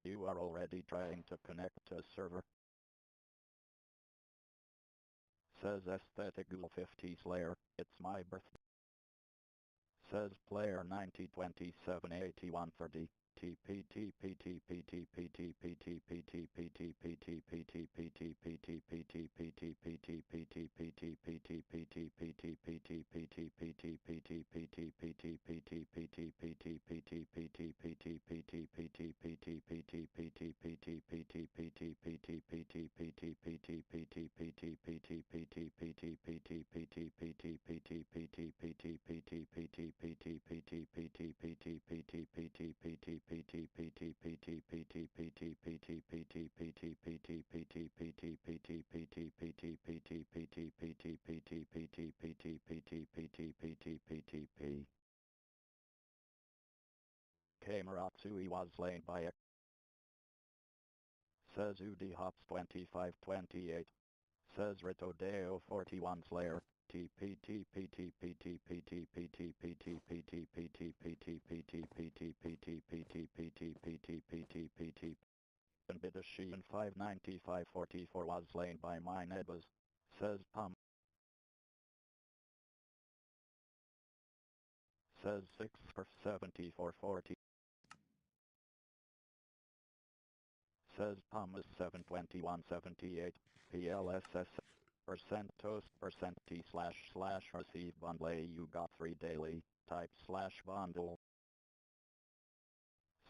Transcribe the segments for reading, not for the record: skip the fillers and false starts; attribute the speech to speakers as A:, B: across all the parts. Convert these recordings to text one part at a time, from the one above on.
A: You are already trying to connect to a server. Says aesthetic ghoul 50 Slayer, it's my birthday. Says player 90 27 81 30. Kamaratsui was slain by a says Udi Hops 2528. Says Ritodeo 41 Slayer. And Bidashian 59544 was slain by mine Edwas. Says Pum. Says 6 for 7440. Says Pumas 72178. PLSS. Percent toast percent T slash receive bundle you got 3 daily. Type slash bundle.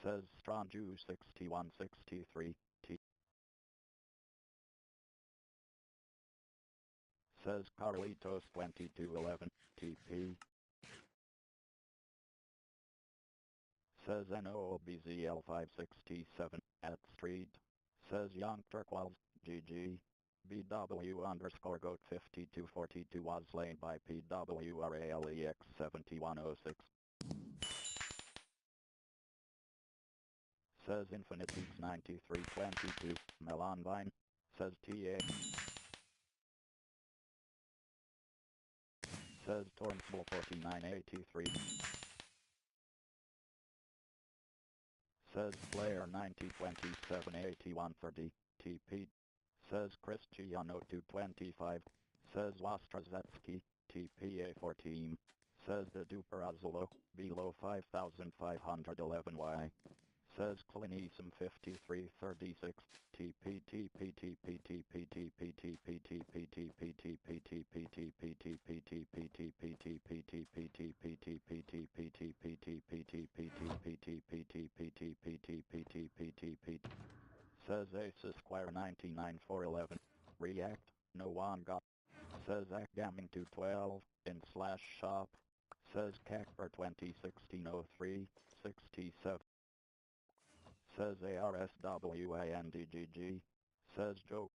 A: Says Stranju 6163. T. Says Carlitos 2211. TP. Says NOBZL 567 at Street. Says Young Turquoise, GG. BW underscore goat 5242 was slain by PWRALEX 7106. Says Infinities 9322, Melon Vine. Says TA. Says Torrensbull 4983. Says Player 90278130, TP. Says Cristiano 225. Says Wastrazetsky, TPA 14. Says the Duperazolo, below 5511Y. Says Clinisum 5336, Says Ace Esquire 99411. React, no one got. Says Gaming 212, in slash shop. Says Cacper 201603, 67. Says ARSWANDGG. Says Joe.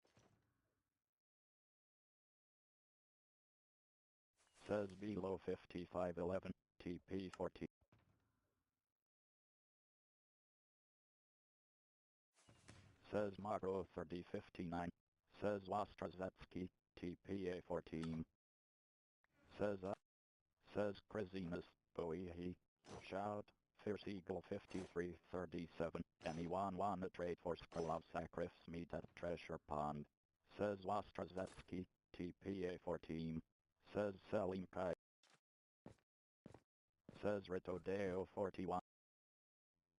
A: Says below 5511, TP14. Says Macro 3059. Says Wastrazetsky, TPA14. Says Krasinus, Boehe. Shout, Fierce Eagle 5337. Anyone wanna trade for Skull of Sacrifice meet at Treasure Pond? Says Wastrazetsky, TPA14. Says Selim Kai. Says Ritodeo 41.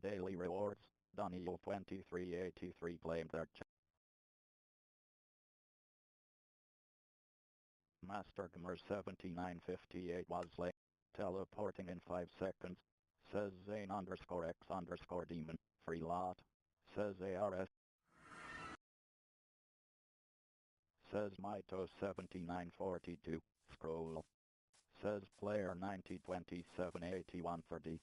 A: Daily rewards, Daniel 2383 claimed their Master Gamer 7958 was late, teleporting in 5 seconds. Says Zane underscore X underscore demon, free lot. Says ARS. Says Mito 7942, scroll. Says player 90278130.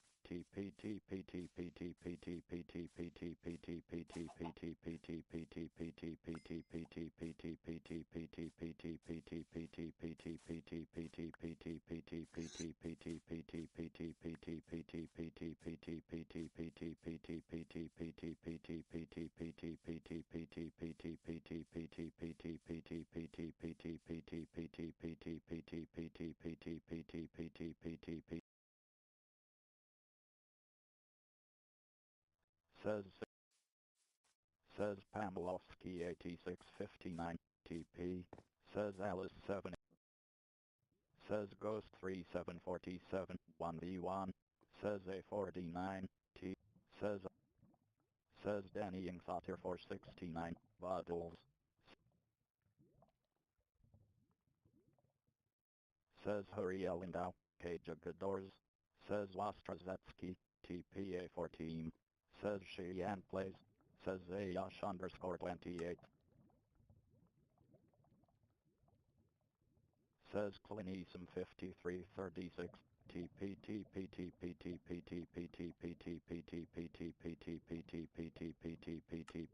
A: Says Says Pamlowski 8659, TP. Says Alice 7. Says Ghost 3747, 1v1. Says A49, T. Says Danny Ingthotter 469, Vodals. Says Hurriel Lindau, Kajagadors. Says Wostrazetsky, TPA14. Says Sheyan Plays. Says Ayash underscore 28. Says Clinisum 5336. TP TP TP TP TP TP TP TP TP TP TP TP TP TP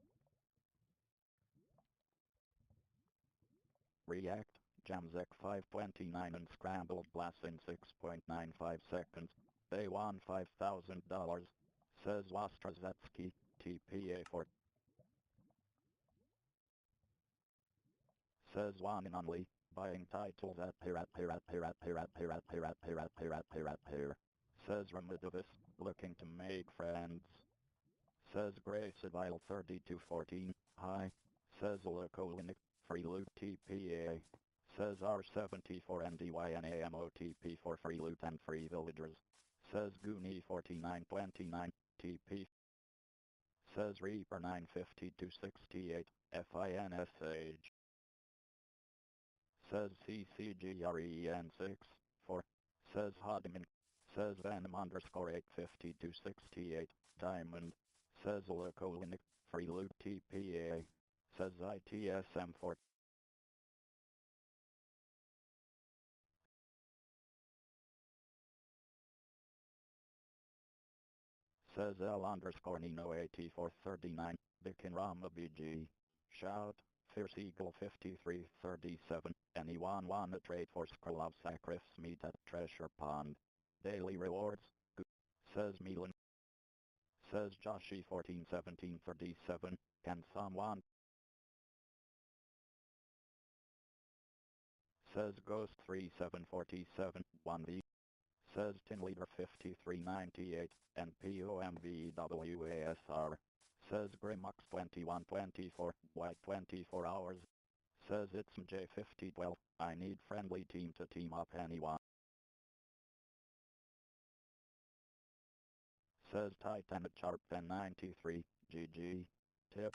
A: React, Jamzek 529 and Scrambled Blast in 6.95 seconds. They won $5,000. Says Wostrazetsky, TPA4. Says one and only, buying titles at Pirat. Says Ramidovis, looking to make friends. Says Grace Adile 3214, hi. Says Olakolinik, free loot TPA. Says R74NDYNAMOTP for free loot and free villagers. Says Goonie 4929, TP. Says Reaper 95268, FINSH. Says CCGREN6, 4. Says Hodiman. Says Venom underscore 85268, Diamond. Says Olakolinik, free loot TPA. Says ITSM4. Says L underscore Nino 8439, Bikin Rama BG. Shout, Fierce Eagle 5337, anyone wanna trade for Scroll of Sacrifice meet at Treasure Pond. Daily rewards, says Milan. Says Joshi 141737, can someone? Says Ghost 3747, 1v. Says Tin Leader 5398, NPOMVWASR. Says Grimox 2124, White 24 hours. Says it's J5012, I need friendly team to team up anyone. Says Titan at Sharp 1093, GG. Tip.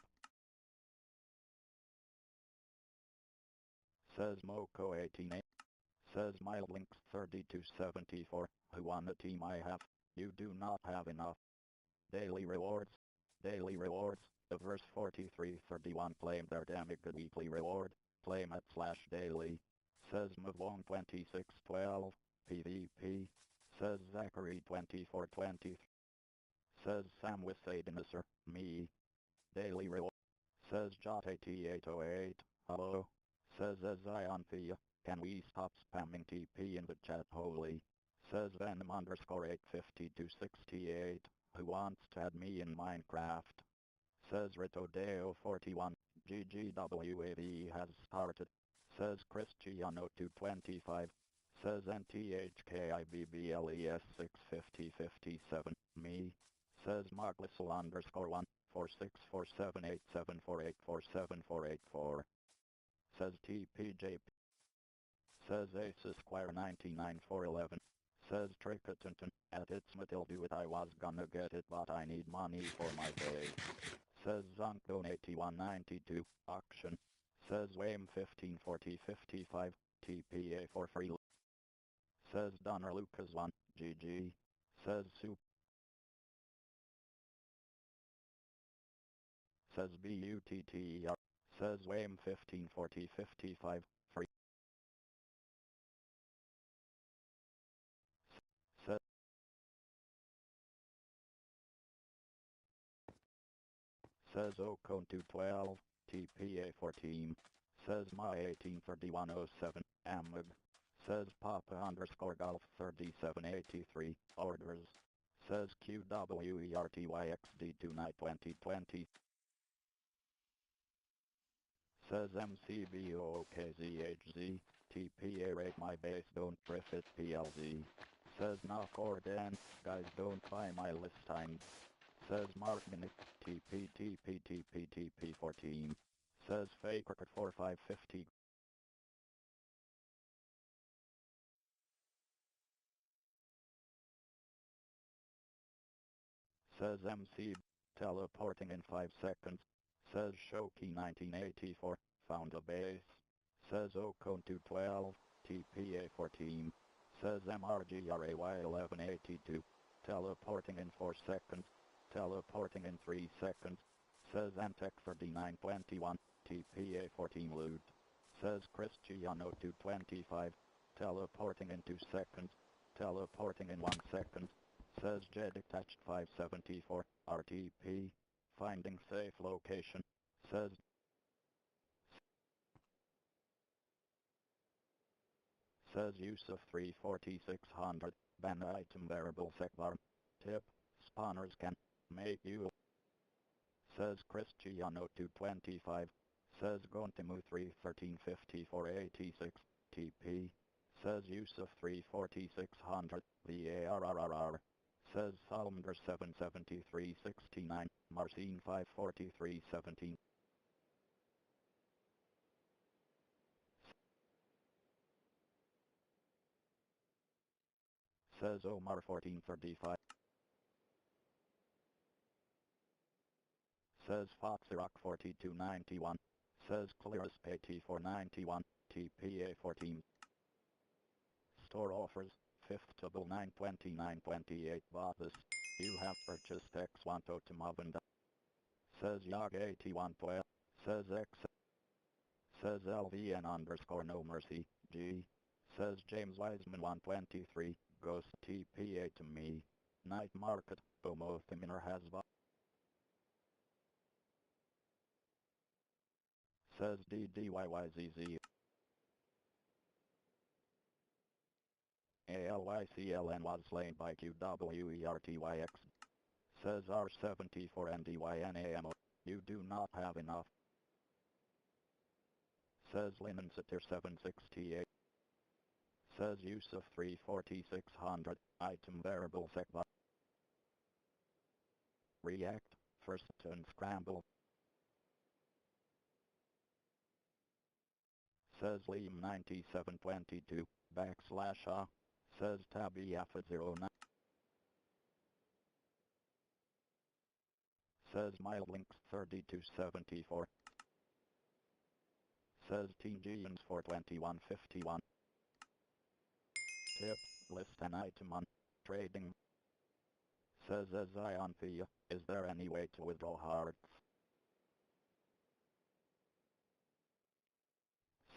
A: Says Moko 188. Says Mildlinks 3274, who won the team I have? You do not have enough. Daily rewards. Daily rewards. The verse 4331 claim their damage weekly reward. Claim at /daily. Says Mavong 2612, PvP. Says Zachary 2420. Says Sam with Sadinusser, me. Daily reward. Says Jot 8808, hello. Says Zion Thea, can we stop spamming TP in the chat holy? Says Venom underscore 85268, who wants to add me in Minecraft? Says Ritodeo 41, GGWAV has started. Says Cristiano 225. Says NTHKIBBLES 65057, me. Says Marklissel underscore 1, 46478748474484. Says TPJP. Says Ace Esquire 99411. Says Trickatunton, at its Matil do it I was gonna get it but I need money for my day. Says Zonkdone 8192, auction. Says Wame 154055, TPA for free. Says Donner Lucas 1, GG. Says Soup. Says BUTTER. Says Wame 154055, free. Says Ocone 212, TPA 14. Says my 183107, Amig. Says Papa underscore Golf 3783, orders. Says QWERTYXD2 night 2020. Says MCBOOKZHZ, TPA rate my base don't drift it PLZ. Says knock or dance, guys don't buy my list time. Says Martin TP 14. Says Faker 4550. Says MC teleporting in 5 seconds. Says Shoki 1984 found a base. Says Ocon 212 TPA 14. Says MRGRAY 1182 teleporting in 4 seconds. Teleporting in 3 seconds. Says Antec 3921 TPA 14 loot. Says Cristiano 225 teleporting in 2 seconds. Teleporting in 1 second. Says Jet attached 574 RTP finding safe location. Says Yusuf 34600 ban item variable secbar. Tip spawners can make you. Says Cristiano 225. Says Gontimu 3135486 TP. Says Yusuf 34600 VARRR. Says Salmander 77369 Marcin 54317. Says Omar 1435. Says Foxyrock 4291. Says Clearus Pay 491 TPA 14. Store offers 5th to 92928 Vathis. You have purchased X1 Totemavanda. Says Yag 8112. Says X. Says LVN underscore no mercy. G. Says James Wiseman 123. Ghost TPA to me. Night market. Bomothaminer has Says DDYYZZ. ALYCLN was slain by QWERTYX. Says R74NDYNAMO. You do not have enough. Says Linen Satir 768. Says Yusuf 34600. Item variable secbar. React. First turn scramble. Says Liam 9722. Backslash A. Says Tabby Alpha 09. Says Mildlinks 3274. Says Teen Gians 42151. Tip, list an item on trading. Says Zionthea, is there any way to withdraw hearts?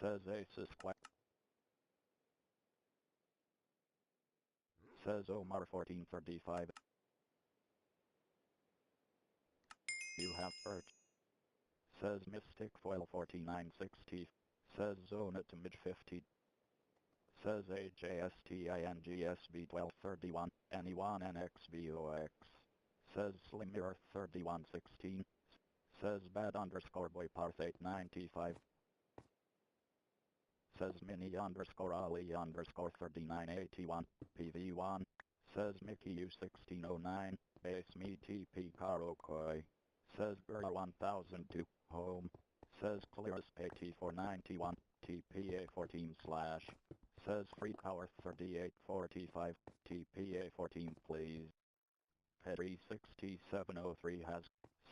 A: Says Asus Quack. Says Omar 1435. You have purchased. Says Mystic Foil 4960. Says Zona to mid 50. Says HASTINGSB 1231. Anyone NXBOX. Says Slim Mirror 3116. Says Bad underscore boy Parth 895. Says Mini underscore Ali underscore 3981. PV1. Says Mickey U1609. Base me TP Karokoi. Says Burr 1002. Home. Says Clearus Pay 491. TPA 14 slash. Says Free Power 3845. TPA 14 please. Petri 6703 has.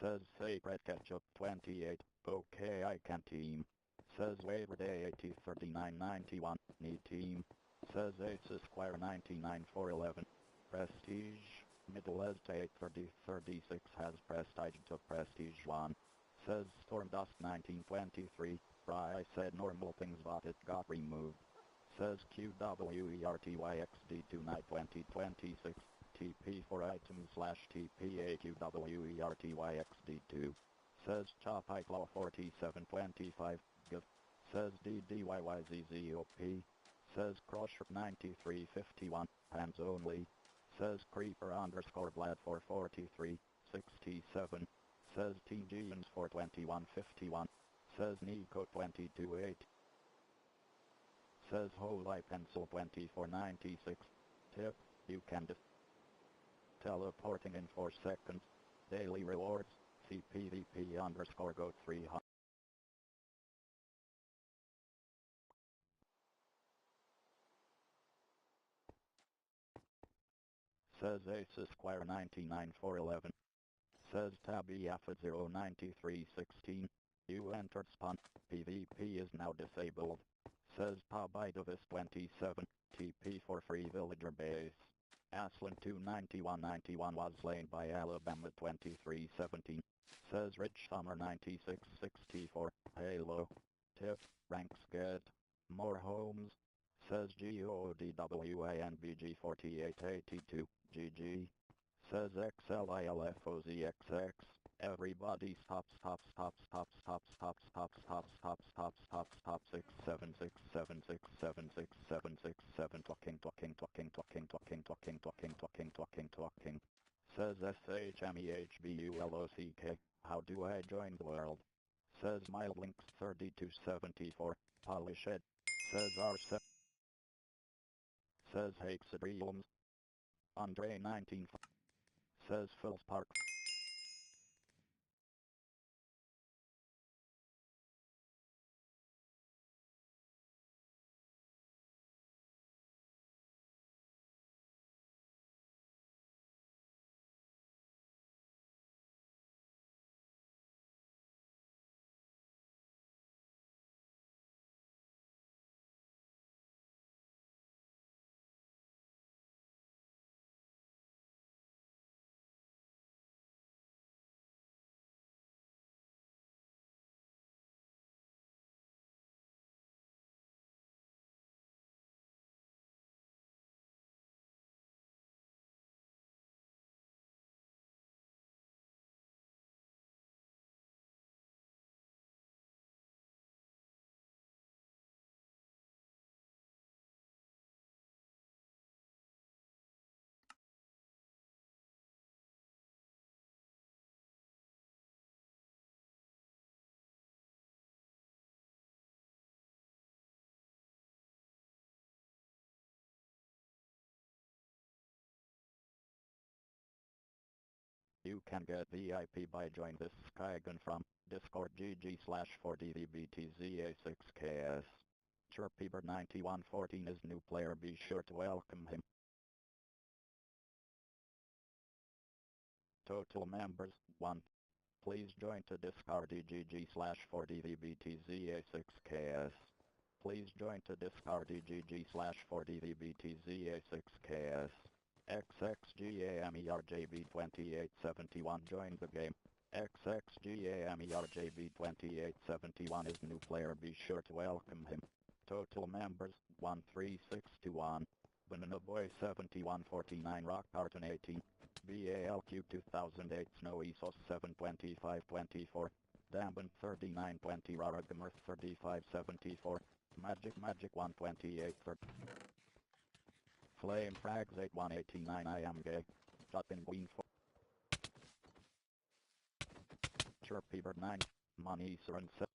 A: Says Sacred Ketchup 28. Okay I can team. Says Waiver Day 803991. Need team. Says Ace Esquire 99411. Prestige. Middle as 83036 has Prestige to Prestige 1. Says Stormdust 1923. Fry said normal things but it got removed. Says QWERTYXD2 night 2026. TP for items slash TPAQWERTYXD2. Says Chop Claw 4725. Give. Says DDYYZZOP. Says Crusher 9351. Hands only. Says Creeper underscore Vlad 443. 67. Says Teen Gians 42151. Says Nico 228. Says Holy Pencil 2496. Tip, you can teleporting in 4 seconds. daily rewards. CPVP underscore go 300. Says Ace Esquire 99411. Says Tabby Affid 09316. You entered spawn. PvP is now disabled. Says Pabidavis 27. TP for free villager base. Aslan 29191 was slain by Alabama 2317. Says Rich Summer 9664. Halo. Tip. Ranks get. More homes. Says GODWANBG4882. GG. Says XLILFOZXX. Everybody stop 67676767676767767 talking. Says SHMEHBULOCK. How do I join the world? Says MyLinks 3274. Polish it. Says R7. Says Hakes Dreams. Andre 19. Says Phil Spark. You can get VIP by join this Skygun from Discord GG/4DVBTZA6KS. Chirpeeber9114 is new player, be sure to welcome him. Total members, 1. Please join to Discord GG/4DVBTZA6KS. Please join to Discord GG/4DVBTZA6KS. XXGAMERJB2871 joined the game. XXGAMERJB2871 is new player, be sure to welcome him. Total members, 13621. Banana Boy 7149 Rock Carton 18. BALQ 2008 Snowy Sauce 72524. Damben 3920 Raragamer 3574. Magic 128 Flame Frags 8189 I am gay. Jumpin' Queen 4. Chirpeeber 9. Money Seren 7.